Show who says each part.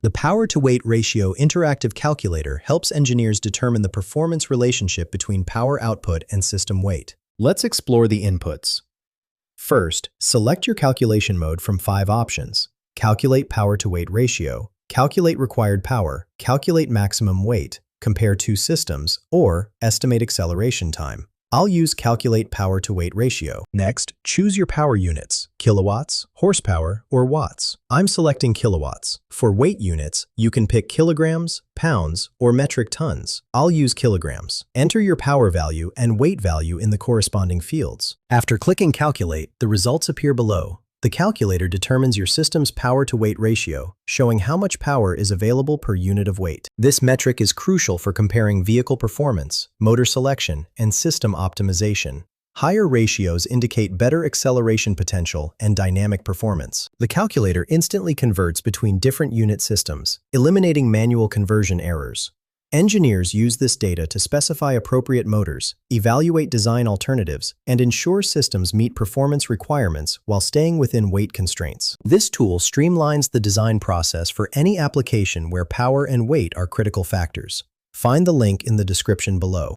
Speaker 1: The power-to-weight ratio interactive calculator helps engineers determine the performance relationship between power output and system weight. Let's explore the inputs. First, select your calculation mode from 5 options: calculate power-to-weight ratio, calculate required power, calculate maximum weight, compare two systems, or estimate acceleration time. I'll use calculate power-to-weight ratio. Next, choose your power units: kilowatts, horsepower, or watts. I'm selecting kilowatts. For weight units, you can pick kilograms, pounds, or metric tons. I'll use kilograms. Enter your power value and weight value in the corresponding fields. After clicking calculate, the results appear below. The calculator determines your system's power-to-weight ratio, showing how much power is available per unit of weight. This metric is crucial for comparing vehicle performance, motor selection, and system optimization. Higher ratios indicate better acceleration potential and dynamic performance. The calculator instantly converts between different unit systems, eliminating manual conversion errors. Engineers use this data to specify appropriate motors, evaluate design alternatives, and ensure systems meet performance requirements while staying within weight constraints. This tool streamlines the design process for any application where power and weight are critical factors. Find the link in the description below.